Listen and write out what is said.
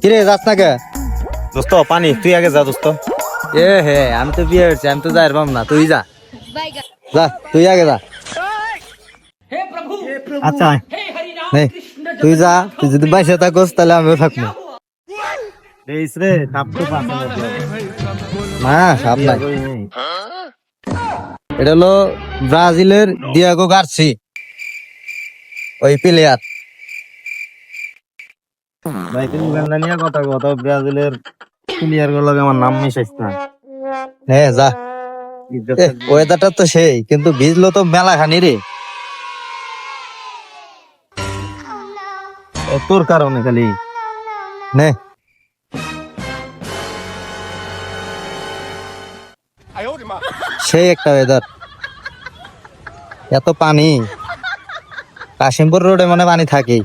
কিরে যাস না কে? দোস্ত পানি, তুই আগে যা দোস্ত। এ হে, আমি তো বিয়ে হয়েছি, আমি তো যাই পারবো না, তুই যা। যা, তুই আগে যা। আচ্ছা নে, তুই যা, তুই যদি বাইসে থাকোস তাহলে আমিও থাকবো। দেইস রে, তাপ তো পাছে না, সাপ নাই। এটা হলো ব্রাজিলের ডিয়াগো গার্সি, ওই প্লেয়ার। ভাই তুমি উগান্ডা নিয়ে কথা কথা, ব্রাজিলের প্লেয়ার গুলো আমার নাম মিশাইছ না। হ্যাঁ যা। ওয়েদারটা তো সেই, কিন্তু ভিজলো তো মেলা খানি রে। তোর কারণে খালি নে, সেই একটা ওয়েদার, এত পানি। কাশিমপুর রোডে মানে পানি থাকেই।